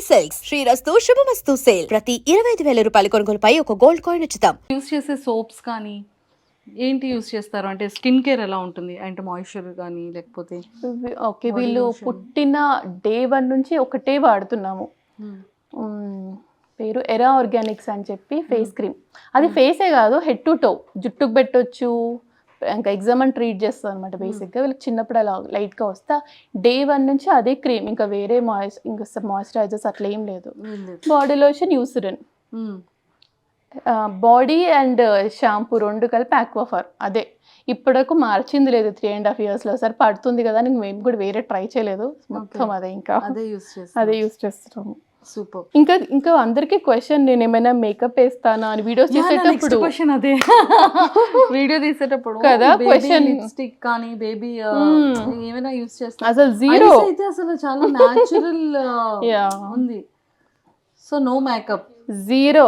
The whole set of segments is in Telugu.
సిల్క్స్ శ్రీరస్తు శుభమస్తు సేల్ ప్రతి 25,000 రూపాయల కొనుగోలుపై ఒక గోల్డ్ కాయిన్ ఉచితం. యూస్ చేసే సోప్స్ కానీ ఏంటి యూస్ చేస్తారు? అంటే స్కిన్ కేర్ ఎలా ఉంటుంది? అంటే మాయిశ్చర్ కానీ లేకపోతే ఓకే, వీళ్ళు పుట్టిన డే 1 నుంచి ఒకటే వాడుతున్నాము. పేరు ఎరా ఆర్గానిక్స్ అని చెప్పి ఫేస్ క్రీమ్. అది ఫేసే కాదు, హెడ్ టు టో, జుట్టుకు పెట్టొచ్చు, ఇంకా ఎగ్జామ్ అని ట్రీట్ చేస్తాం అనమాట. బేసిక్గా వీళ్ళకి చిన్నప్పుడు అలా లైట్గా వస్తా డే 1 నుంచి అదే క్రీమ్, ఇంకా వేరే ఇంకా మాయిశ్చరైజర్స్ అట్లా ఏం లేదు. Body lotion, Eucerin, body and shampoo 2 కలిపి ఆక్వాఫర్. అదే ఇప్పటివరకు మార్చింది లేదు. 3.5 yearsలో సరే పడుతుంది కదా అని మేము కూడా వేరే ట్రై చేయలేదు. మొత్తం అదే ఇంకా అదే యూస్ చేస్తున్నాము. సూపర్. ఇంకా అందరికి క్వశ్చన్, నేను ఏమైనా మేకప్ వేస్తానా అని వీడియోస్ చేసేటప్పుడు క్వశ్చన్ అదే వీడియో తీసేటప్పుడు కదా క్వశ్చన్. లిప్స్టిక్ కానీ బేబీ ఏమైనా యూస్ చేస్తా? అసలు జీరో అయితే అసలు చాలా న్యాచురల్ ఉంది. సో నో మేకప్, జీరో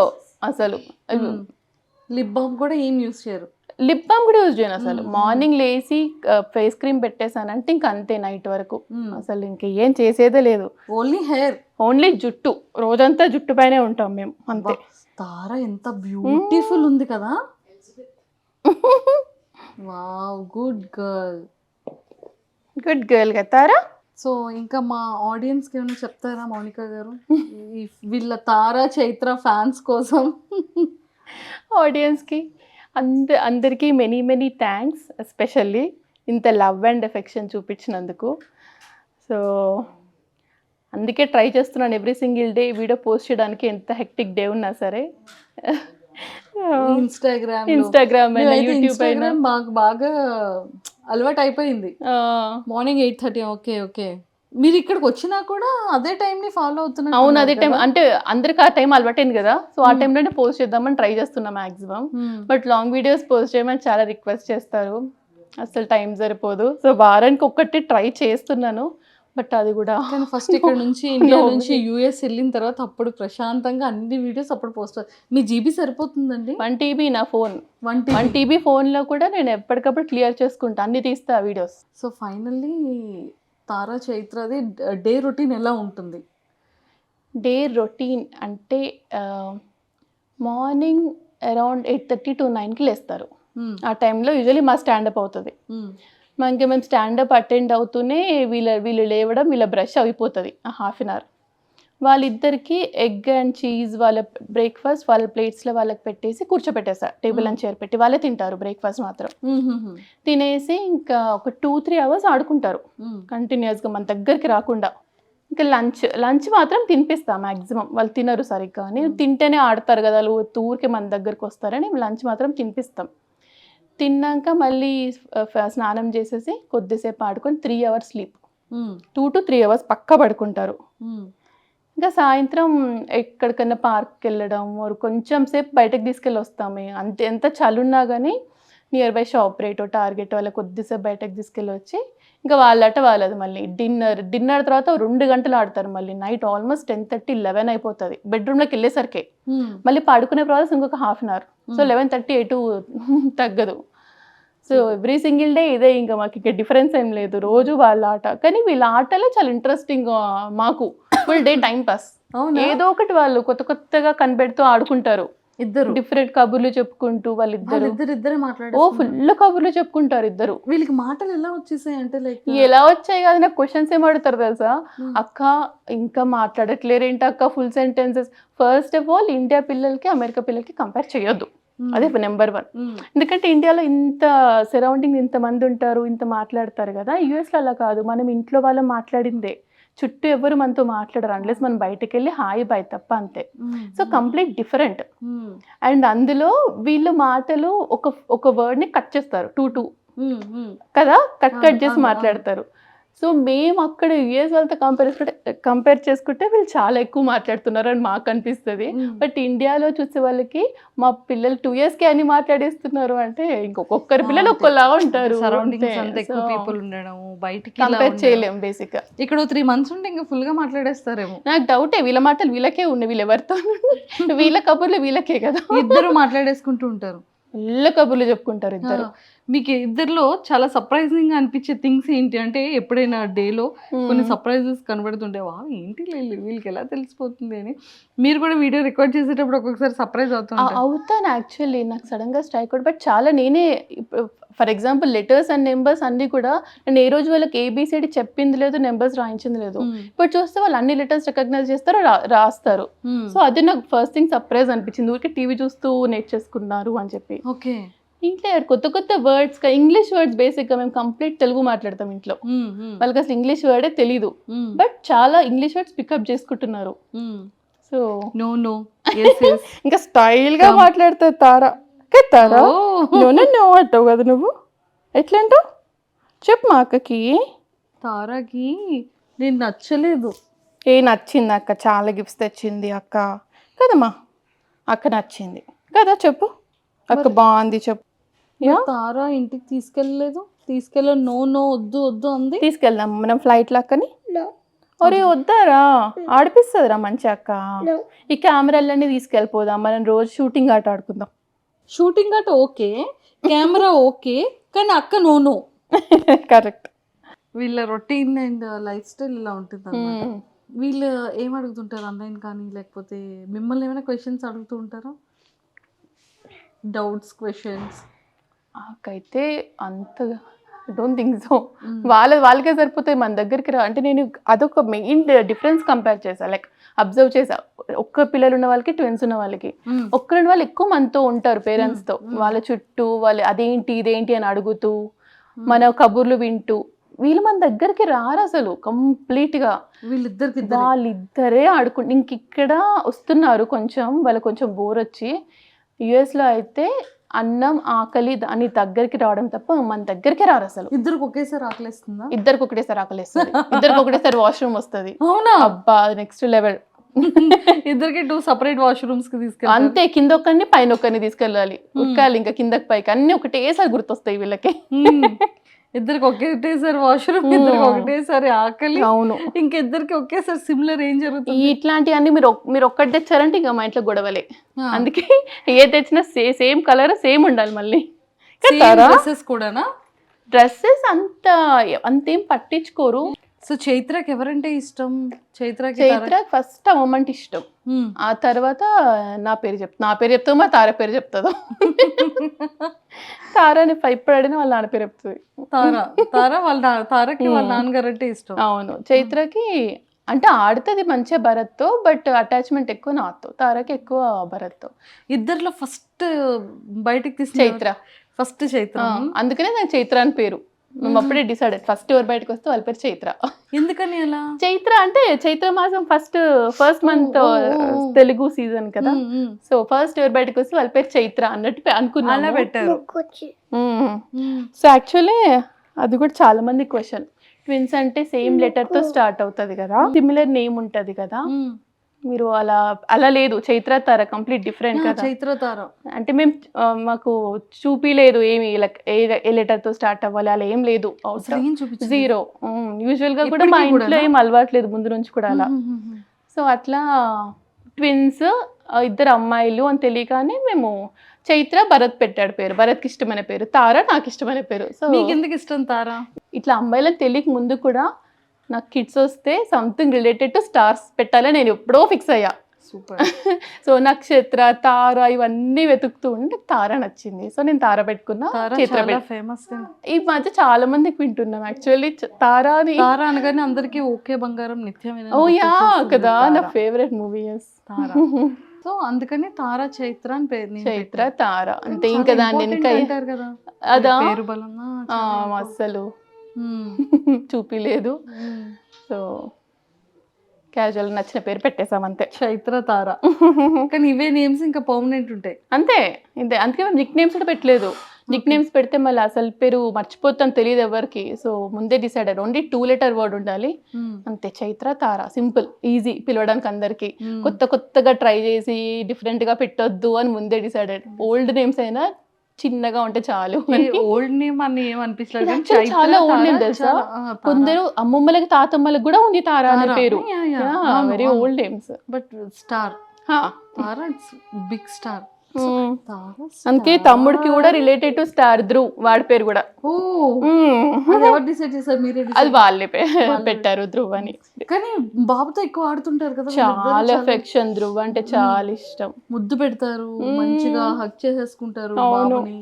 అసలు. లిప్ బామ్ కూడా ఏం యూస్ చేయరు? లిప్ బామ్ కూడా యూజ్ చేయను అసలు. మార్నింగ్ లేసి ఫేస్ క్రీమ్ పెట్టేసానంటే ఇంక అంతే, నైట్ వరకు అసలు ఇంక ఏం చేసేదే లేదు. ఓన్లీ హెయిర్, ఓన్లీ జుట్టు, రోజంతా జుట్టు పైనే ఉంటాం మేము అంతే. తారా ఎంత బ్యూటిఫుల్ ఉంది కదా. Wow, good girl, good girl కదా తారా. సో ఇంకా మా ఆడియన్స్కి ఏమైనా చెప్తారా మౌనిక గారు, వీళ్ళ తారా చైత్ర ఫ్యాన్స్ కోసం? ఆడియన్స్కి అందరికీ మెనీ థ్యాంక్స్, ఎస్పెషల్లీ ఇంత లవ్ అండ్ ఎఫెక్షన్ చూపించినందుకు. సో అందుకే ట్రై చేస్తున్నాను every single day video post చేయడానికి, ఎంత హెక్టిక్ డే ఉన్నా సరే. ఇన్స్టాగ్రామ్ అయినా యూట్యూబ్ అయినా బాగా అలవాటు అయిపోయింది. మార్నింగ్ 8:30. ఓకే, మీరు ఇక్కడికి వచ్చినా కూడా అదే టైంని ఫాలో అవుతున్నారు? అవును, అదే టైం. అంటే అందరికి ఆ టైం అలవాటైంది కదా, సో ఆ టైంలోనే పోస్ట్ చేద్దామని ట్రై చేస్తున్నా maximum. But long videos post చేయమని చాలా రిక్వెస్ట్ చేస్తారు, అసలు టైం సరిపోదు. సో వారానికి ఒక్కటి ట్రై చేస్తున్నాను, బట్ అది కూడా ఫస్ట్ ఇక్కడ నుంచి ఇండియా నుంచి యూఎస్ వెళ్ళిన తర్వాత అప్పుడు ప్రశాంతంగా అన్ని వీడియోస్ అప్పుడు పోస్ట్. మీ జీబీ సరిపోతుందండి? 1 TB నా ఫోన్. 1 TB ఫోన్లో కూడా నేను ఎప్పటికప్పుడు క్లియర్ చేసుకుంటా, అన్ని తీస్తా వీడియోస్. సో ఫైనల్లీ తారా చైత్రది డే రొటీన్ ఎలా ఉంటుంది? డే రొటీన్ అంటే మార్నింగ్ అరౌండ్ 8:30 to 9కి లేస్తారు. ఆ టైంలో యూజువల్లీ మా స్టాండప్ అవుతుంది. మనకి మేము స్టాండప్ అటెండ్ అవుతూనే వీళ్ళు లేవడం, వీళ్ళ బ్రష్ అయిపోతుంది 1/2 hour. వాళ్ళిద్దరికి ఎగ్ అండ్ చీజ్ వాళ్ళ బ్రేక్ఫాస్ట్ వాళ్ళ ప్లేట్స్లో వాళ్ళకి పెట్టేసి కూర్చోపెట్టేసా, టేబుల్ అండ్ చైర్ పెట్టి. వాళ్ళే తింటారు బ్రేక్ఫాస్ట్ మాత్రం. తినేసి ఇంకా ఒక 2-3 hours ఆడుకుంటారు కంటిన్యూస్గా, మన దగ్గరికి రాకుండా. ఇంకా లంచ్ మాత్రం తినిపిస్తా మ్యాక్సిమం. వాళ్ళు తినరు సరిగ్గా అని, తింటేనే ఆడతారు కదా, వాళ్ళు ఊరికే మన దగ్గరికి వస్తారని లంచ్ మాత్రం తినిపిస్తాం. తిన్నాక మళ్ళీ స్నానం చేసేసి కొద్దిసేపు ఆడుకొని 3 hours స్లీప్. 2 to 3 hours పక్కా పడుకుంటారు. ఇంకా సాయంత్రం ఎక్కడికన్నా పార్క్కి వెళ్ళడం, కొంచెం సేపు బయటకు తీసుకెళ్ళి వస్తామే. ఎంత చలున్నా కానీ నియర్ బై షాప్ రేటో టార్గెట్ వాళ్ళ కొద్దిసేపు బయటకు తీసుకెళ్ళి వచ్చి ఇంకా వాళ్ళట వాళ్ళది మళ్ళీ డిన్నర్ తర్వాత 2 గంటలు ఆడతారు. మళ్ళీ నైట్ ఆల్మోస్ట్ 10:30, 11 అయిపోతుంది బెడ్రూమ్లోకి వెళ్ళేసరికి. మళ్ళీ పడుకునే ప్రాసెస్ ఇంకొక 1/2 hour. సో 11:30 ఎటు తగ్గదు. సో ఎవ్రీ సింగిల్ డే ఇదే, ఇంకా మాకు ఇక్కడ డిఫరెన్స్ ఏం లేదు. రోజు వాళ్ళ ఆట, కానీ వీళ్ళ ఆటలే చాలా ఇంట్రెస్టింగ్. మాకు ఫుల్ డే టైం పాస్. ఏదో ఒకటి వాళ్ళు కొత్తగా కనిపెడుతూ ఆడుకుంటారు. ఇద్దరు డిఫరెంట్ కబుర్లు చెప్పుకుంటూ వాళ్ళిద్దరు ఓ ఫుల్ కబుర్లు చెప్పుకుంటారు ఇద్దరు. వీళ్ళకి మాటలు ఎలా వచ్చేసాయి అంటే లైక్ ఎలా వచ్చాయి కాదు, నాకు క్వశ్చన్స్ ఏం అడుగుతారు తెలుసా, అక్క ఇంకా మాట్లాడట్లేరేంటి అక్క, full sentences. First of all India పిల్లలకి అమెరికా పిల్లలకి కంపేర్ చేయొద్దు, అదే నెంబర్ 1. ఎందుకంటే ఇండియాలో ఇంత సరౌండింగ్ ఇంతమంది ఉంటారు, ఇంత మాట్లాడతారు కదా. యూఎస్లో అలా కాదు, మనం ఇంట్లో వాళ్ళు మాట్లాడిందే, చుట్టూ ఎవరు మనతో మాట్లాడరు అన్లెస్ మనం బయటకు వెళ్ళి హాయ్ బాయ్ తప్ప, అంతే. So complete different. అండ్ అందులో వీళ్ళు మాటలు ఒక వర్డ్ని కట్ చేస్తారు, 2 కదా, కట్ చేసి మాట్లాడతారు. సో మేము అక్కడ యూఎస్ వాళ్ళతో కంపేర్ చేసుకుంటే వీళ్ళు చాలా ఎక్కువ మాట్లాడుతున్నారు అని మాకు అనిపిస్తుంది. బట్ ఇండియాలో చూసే వాళ్ళకి మా పిల్లలు 2 yearsకి అని మాట్లాడేస్తున్నారు అంటే ఇంకొకరి పిల్లలు ఒక్కలా ఉంటారు. కంపేర్ చేయలేము బేసిక్ గా. ఇక్కడ 3 months ఉంటే ఇంకా ఫుల్ గా మాట్లాడేస్తారేమో. నాకు డౌటే, వీళ్ళ మాటలు వీళ్ళకే ఉన్నాయి, వీళ్ళు ఎవరితో వీళ్ళ కబుర్లు వీళ్ళకే కదా, ఇద్దరు మాట్లాడేసుకుంటూ ఉంటారు, ఫుల్ కబుర్లు చెప్పుకుంటారు ఇద్దరు. మీకు ఇద్దరిలో చాలా సర్ప్రైజింగ్ అనిపించే థింగ్స్ ఏంటి అంటే ఎప్పుడైనా డేలో కొన్ని సర్ప్రైజెస్ కనబడుతుంటే వా ఏంటి వీళ్ళకి ఎలా తెలిసిపోతుంది అని మీరు కూడా వీడియో రికార్డ్ చేసేటప్పుడు ఒక్కొక్కసారి సర్ప్రైజ్ అవుతాను యాక్చువల్లీ. నాకు సడన్ గా స్ట్రైక్ అవుట్, బట్ చాలా నేనే for example letters and numbers అన్ని కూడా నేను ఏ రోజు వాళ్ళకి ఏబిసిడి చెప్పింది లేదు, నెంబర్స్ రాయించింది లేదు. ఇప్పుడు చూస్తే వాళ్ళు అన్ని లెటర్స్ రికగ్నైజ్ చేస్తారు, రాస్తారు. సో అది నాకు ఫస్ట్ థింగ్ సర్ప్రైజ్ అనిపించింది. ఊరికే టీవీ చూస్తూ నేర్చేసుకున్నారు అని చెప్పి. ఓకే. ఇంట్లో కొత్త కొత్త వర్డ్స్, ఇంగ్లీష్ వర్డ్స్ బేసిక్ గా మేము కంప్లీట్ తెలుగు మాట్లాడతాం ఇంట్లో. వాళ్ళకి అసలు ఇంగ్లీష్ వర్డే తెలీదు, బట్ చాలా ఇంగ్లీష్ వర్డ్స్ పికప్ చేసుకుంటున్నారు. సో నో నో ఇంకా స్టైల్ గా మాట్లాడుతారు తారా. తారా నో అంటావు కదా నువ్వు, ఎట్లా అంటావు చెప్పు మా అక్కకి. తారాకి నేను నచ్చలేదు. నచ్చింది అక్క, చాలా గిఫ్ట్స్ తెచ్చింది అక్క కదమ్మా. అక్క నచ్చింది కదా చెప్పు, అక్క బాగుంది చెప్పు. తారా ఇంటికి తీసుకెళ్ళలేదు. నో నో వద్దు వద్దు అంది. తీసుకెళ్దాం మనం ఫ్లైట్ లాక్కని. ఒరే వద్దారా, ఆడిపిస్తుందిరా మంచి అక్క. ఈ కెమెరాలన్నీ తీసుకెళ్ళిపోదాం, మనం రోజు షూటింగ్ ఆట ఆడుకుందాం. షూటింగ్ ఆట ఓకే, కెమెరా ఓకే, కానీ అక్క నో నో. కరెక్ట్. వీళ్ళ రొటీన్ అండ్ లైఫ్ స్టైల్ ఇలా ఉంటుంది అన్నమాట. వీళ్ళు ఏం అడుగుతుంటారు అన్నయ్య కానీ, లేకపోతే మిమ్మల్ని ఏమైనా క్వశ్చన్స్ అడుగుతూ ఉంటారా? Doubts, questions? నాకైతే అంతగా డోంట్ థింక్ సో. వాళ్ళకే సరిపోతాయి, మన దగ్గరికి రా అంటే. నేను అదొక మెయిన్ డిఫరెన్స్ కంపేర్ చేసా, లైక్ అబ్జర్వ్ చేసా. ఒక్క పిల్లలు ఉన్న వాళ్ళకి, ట్విన్స్ ఉన్న వాళ్ళకి, ఒక్కరున్న వాళ్ళు ఎక్కువ మనతో ఉంటారు పేరెంట్స్ తో. వాళ్ళ చుట్టూ వాళ్ళు అదేంటి ఇదేంటి అని అడుగుతూ, మన కబుర్లు వింటూ. వీళ్ళు మన దగ్గరికి రారు అసలు కంప్లీట్ గా. వాళ్ళిద్దరే ఆడుకుంటు. ఇంక ఇక్కడ వస్తున్నారు కొంచెం, వాళ్ళకి కొంచెం బోర్ వచ్చి. యుఎస్ లో అయితే అన్నం ఆకలి అని దగ్గరికి రావడం తప్ప మన దగ్గరికి రారు అసలు. ఇద్దరికి ఒకేసారి ఆకలిస్తుందా? ఇద్దరికి ఒకటేసారి ఆకలిస్తుంది, ఇద్దరికి ఒకటేసారి వాష్రూమ్ వస్తుంది. అవునా? అబ్బా నెక్స్ట్ లెవెల్. ఇద్దరికి 2 సెపరేట్ వాష్రూమ్స్ కి తీసుకెళ్ళి అంతే, కింద ఒకరిని పైన ఒకరిని తీసుకెళ్ళాలి. ఉక్కాలి ఇంకా కిందకి పైకి అన్ని ఒకటేసారి గుర్తొస్తాయి వీళ్ళకి. ఇద్దరికి ఒకేసారి వాష్రూమ్, ఇద్దరికి ఒకటేసారి ఆకలి. అవును, ఇంకిద్దరికి ఒకేసారి సిమిలర్ ఏం జరుగుతుంది? ఇట్లాంటివన్నీ మీరు ఒక్కటి తెచ్చారంటే ఇంకా మా ఇంట్లో గొడవలే. అందుకే ఏ తెచ్చినా సేమ్ కలర్ సేమ్ ఉండాలి. మళ్ళీ డ్రెస్సెస్ కూడానా? డ్రెస్సెస్ అంతేం పట్టించుకోరు. సో చైత్రకి ఎవరంటే ఇష్టం? చైత్ర ఫస్ట్ అమ్మమ్మంటే ఇష్టం. ఆ తర్వాత నా పేరు చెప్తా, మా తార పేరు చెప్తుందో. తారాని ఇప్పుడు అడిగిన వాళ్ళ నాన్న పేరు చెప్తుంది. తారకి వాళ్ళ నాన్నగారు అంటే ఇష్టం. అవును. చైత్రకి అంటే ఆడుతుంది మంచిగా భరత్తో, బట్ అటాచ్మెంట్ ఎక్కువ నాతో. తారకి ఎక్కువ భరత్తో. ఇద్దరిలో ఫస్ట్ బయటకు తీసి చైత్ర. అందుకనే నాకు చైత్ర అని పేరు. మేము అప్పుడే డిసైడెడ్, ఫస్ట్ ఎవరు బయటకు వస్తే వాళ్ళ పేరు చైత్ర. ఎందుకని అలా? చైత్ర అంటే చైత్ర మాసం ఫస్ట్ మంత్ తెలుగు సీజన్ కదా. సో ఫస్ట్ ఎవరు బయటకు వస్తే వాళ్ళ పేరు చైత్ర అన్నట్టు అనుకున్నా పెట్టారు. సో యాక్చువల్లీ అది కూడా చాలా మంది క్వశ్చన్. ట్విన్స్ అంటే సేమ్ లెటర్ తో స్టార్ట్ అవుతుంది కదా, సిమిలర్ నేమ్ ఉంటది కదా. మీరు అలా లేదు, చైత్ర తార కంప్లీట్ డిఫరెంట్ కదా. చైత్ర తార అంటే మేము మాకు చూపిలేదు ఏమి ఏ లెటర్ తో స్టార్ట్ అవ్వాలి అలా ఏం లేదు. 0. యూజువల్ గా కూడా మా ఇంట్లో ఏం అలవాట్లేదు ముందు నుంచి కూడా అలా. సో అట్లా ట్విన్స్, ఇద్దరు అమ్మాయిలు అని తెలియగానే మేము చైత్ర భరత్ పెట్టాడు పేరు. భరత్కి ఇష్టమైన పేరు, తార నాకు ఇష్టమైన పేరు. సో మీకు ఎందుకు ఇష్టం తార? ఇట్లా అమ్మాయిలని తెలియక ముందు కూడా నాకు కిడ్స్ వస్తే సంథింగ్ రిలేటెడ్ టు స్టార్స్ పెట్టాలని నేను ఎప్పుడో ఫిక్స్ అయ్యా. సూపర్. సో నక్షత్ర, తార ఇవన్నీ వెతుకుతూ ఉంటే తార నచ్చింది. సో నేను తార పెట్టుకున్నా. ఫేమస్ ఈ మధ్య చాలా మందికి వింటున్నాం యాక్చువల్లీ తార అనగానే అందరికి ఓకే బంగారం నిత్యమైన. ఓ యా కదా, నా ఫేవరెట్ మూవీ తార. సో అందుకని తార చైత్ర అని పేరు. చైత్ర తార అంతే. ఇంకా దాన్ని అంటారు కదా, అదా పేరు బలంగా అస్సలు చూపిలేదు. సో క్యాజువల్ నచ్చిన పేరు పెట్టేసాం అంతే, చైత్ర తార. కానీ ఇవే నేమ్స్ ఇంకా పర్మనెంట్ ఉంటాయి అంతే. అందుకే మేము నిక్ నేమ్స్ కూడా పెట్టలేదు. నిక్ నేమ్స్ పెడితే మళ్ళీ అసలు పేరు మర్చిపోతాం తెలియదు ఎవరికి. సో ముందే డిసైడ్ అయ్యారు, ఓన్లీ 2 letter వర్డ్ ఉండాలి అంతే. చైత్ర తార సింపుల్, ఈజీ పిలవడానికి అందరికి. కొత్తగా ట్రై చేసి డిఫరెంట్ గా పెట్టొద్దు అని ముందే డిసైడ్ అయ్యారు. ఓల్డ్ నేమ్స్ అయినా చిన్నగా ఉంటే చాలు. ఓల్డ్ నేమ్ అని ఏమనిపించలేదు, చాలా ఓల్డ్ నేమ్ తెలుసా. కొందరు అమ్మమ్మలకి తాతమ్మలకు కూడా ఉంది తార అనే పేరు. Very old names. But star Tara, big star. అందుకే తమ్ముడికి కూడా రిలేటెడ్ టు స్టార్ ధ్రువ్, వాడి పేరు కూడా. అది ఎవరు డిసైడ్ చేశారు? మీరే అది వాళ్ళే పెట్టారు ధ్రువ్ అని. కానీ బాబుతో ఎక్కువ ఆడుతుంటారు కదా, చాలా ఎఫెక్షన్, ధ్రువ్ అంటే చాలా ఇష్టం. ముద్దు పెడతారు, మంచిగా హగ్ చేసేసుకుంటారు బాబుని,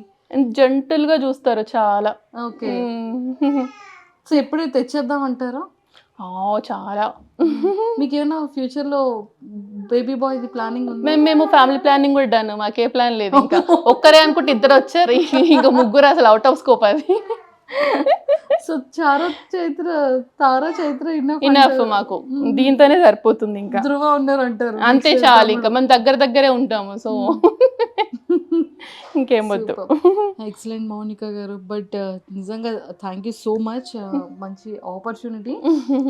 జెంటల్ గా చూస్తారు చాలా. ఓకే. సో ఎప్పుడు తెచ్చేద్దాం అంటారా? చాలా. మీకు ఏమైనా ఫ్యూచర్ లో బేబీ బాయ్ ఇది ప్లానింగ్ ఉంది? మేము ఫ్యామిలీ ప్లానింగ్ కూడా డన్, మాకే ప్లాన్ లేదు. ఇంకా ఒక్కరే అనుకుంటే ఇద్దరు వచ్చారు, ఇంకా ముగ్గురు అసలు అవుట్ ఆఫ్ స్కోప్ అది. సో తారా చైత్ర ఇనఫ్ మాకు, దీంతోనే సరిపోతుంది. ఇంకా ధ్రువ ఉన్నారు అంటారు, అంతే చాలు. ఇంకా మేము దగ్గరే ఉంటాము, సో ఇంకేం వద్దు. ఎక్సలెంట్ మౌనిక గారు. బట్ నిజంగా థ్యాంక్ యూ సో మచ్, మంచి ఆపర్చునిటీ.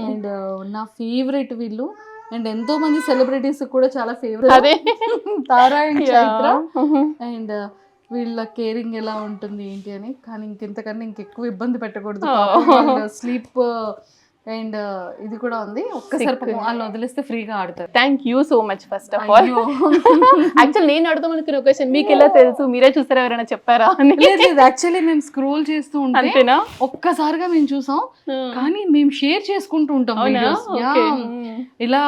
అండ్ నా ఫేవరెట్ వీళ్ళు, అండ్ ఎంతో మంది సెలబ్రిటీస్ కూడా చాలా ఫేవరెట్ అదే తారా అండ్ చైత్ర. అండ్ వీళ్ళ కేరింగ్ ఎలా ఉంటుంది ఏంటి అని. కానీ ఇంకెంతకన్నా ఇంకెక్కువ ఇబ్బంది పెట్టకూడదు, స్లీప్ అండ్ ఇది కూడా ఉంది. ఒక్కసారి వాళ్ళు వదిలేస్తే ఫ్రీగా ఆడతారు. Thank you so much first of all. Actual నేను అడుగుదాం అనుకున్న క్వశ్చన్ మీకు ఎలా తెలుసు, మీరే చూసారా, ఎవరైనా చెప్పారా? యాక్చువల్లీ మేము స్క్రోల్ చేస్తూ ఉంటే ఒక్కసారిగా మేము చూసాం, కానీ మేము షేర్ చేసుకుంటూ ఉంటాం videos. ఇలా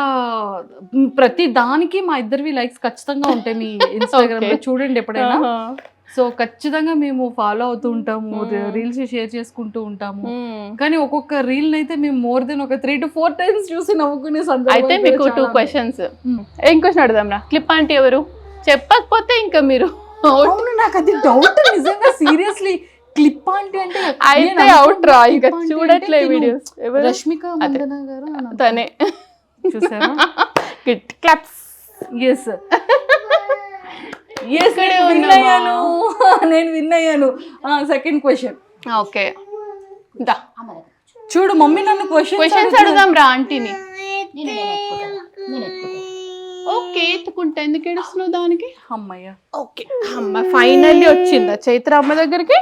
ప్రతి దానికి మా ఇద్దరివి లైక్స్ ఖచ్చితంగా ఉంటాయి మీ ఇన్స్టాగ్రామ్ లో, చూడండి ఎప్పుడైనా. సో ఖచ్చితంగా మేము ఫాలో అవుతూ ఉంటాము, రీల్స్ షేర్ చేసుకుంటూ ఉంటాము. కానీ ఒక్కొక్క రీల్ అయితే మేము మోర్ దెన్ ఒక 3 to 4 times చూసి నవ్వుకునే సందర్భం. అయితే మీకు 2 questions. ఏం క్వశ్చన్ అడుగుదాం రా? క్లిప్ ఆంటీ ఎవరు చెప్పకపోతే ఇంకా మీరు. అవును, నాకు అది డౌట్ నిజంగా, సీరియస్లీ. క్లిప్ ఆంటీ అంటే అయితే అవుట్ రా, ఇంకా చూడట్లే వీడియోస్. రష్మిక మందన గారు తనే, చూసారా? క్లాప్స్. ఎస్ నేను విన్ అయ్యాను. Second question. ఓకే, చూడు మమ్మీ నన్ను క్వశ్చన్స్ అడుగుదాం రా ఆంటీని. ఓకే, ఎత్తుకుంటా. ఎందుకు ఏడుస్తున్నావు దానికి? అమ్మయ్య. ఓకే, అమ్మ ఫైనల్లీ వచ్చిందా చైత్ర అమ్మ దగ్గరికి?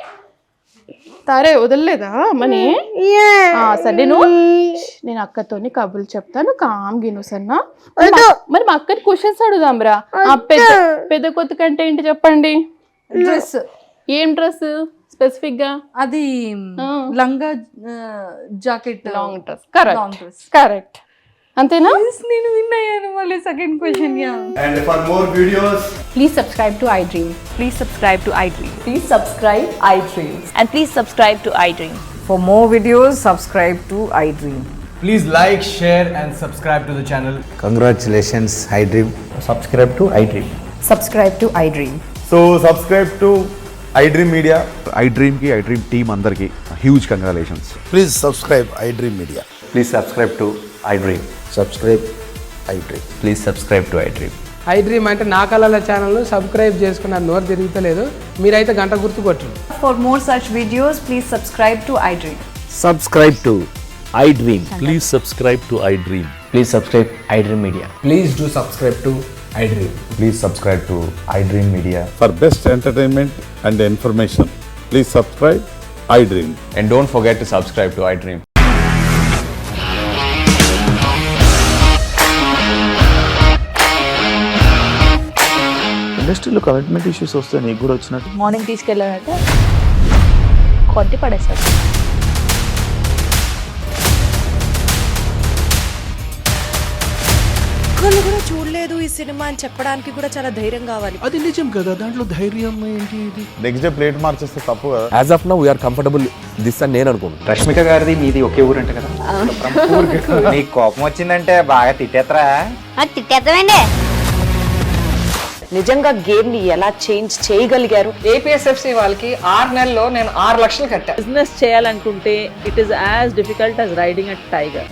తారే వదలలేదా అమ్మని? సరే నేను అక్కతోని కబుర్లు చెప్తాను, కామ్గిను సన్నా. మరి మా అక్కని క్వశ్చన్స్ అడుగుదాం రా. పెద్ద కొత్త కంటే ఏంటి చెప్పండి? డ్రెస్. ఏం డ్రెస్ స్పెసిఫిక్ గా? అది లంగా జాకెట్, లాంగ్ డ్రెస్. కరెక్ట్ అంతేనా? నేను విన్ అయ్యాను. మళ్ళీ second question. And for more videos, please subscribe to iDream. Please subscribe to iDream. Please subscribe iDream. And please subscribe to iDream. For more videos, subscribe to iDream. please like, share and subscribe to the channel. Congratulations, iDream. Subscribe to iDream. Subscribe to iDream. So subscribe to iDream Media. iDream ki iDream team andarki huge congratulations. Please subscribe iDream Media. Please subscribe to iDream. Subscribe iDream. Please subscribe to iDream. iDream అంటే నా కళల ఛానల్ను సబ్స్క్రైబ్ చేసుకున్న నోరు తిరుగుతలేదు, మీరైతే గంట గుర్తు కొట్టండి. For more such videos, please subscribe to iDream. Subscribe to iDream. Please subscribe to iDream. Please subscribe iDream Media. Please do subscribe to iDream. Please subscribe to iDream Media. For best entertainment and information, please subscribe iDream. And don't forget to subscribe to iDream. ఇండస్ట్రీలో కమిట్మెంట్ ఇష్యూస్ వస్తే నీకు కూడా వచ్చినట్టు మార్నింగ్ తీసుకెళ్ళాలంటే కొట్టి పడేసాడు. ఒక్కళ్ళు కూడా చూడలేదు ఈ సినిమా అని చెప్పడానికి కూడా చాలా ధైర్యం కావాలి. అది నిజం కదా, దాంట్లో ధైర్యం ఏంటి? ఇది నెక్స్ట్ డే ప్లేట్ మార్చేస్తే తప్పు కదా. As of now we are comfortable this అని నేను అనుకుంటున్నాను. రష్మిక గారిది మీది ఒకే ఊరు అంట కదా? నీకు కోపం వచ్చిందంటే బాగా తిట్టేత్తరా? తిట్టేద్దామండి. నిజంగా గేమ్ ని ఎలా చేంజ్ చేయగలిగారు? ఏపీఎస్ఎఫ్సి వాళ్ళకి 6 నెలల్లో నేను 6 లక్షలు కట్టా. బిజినెస్ చేయాలనుకుంటే it is as difficult as riding a tiger.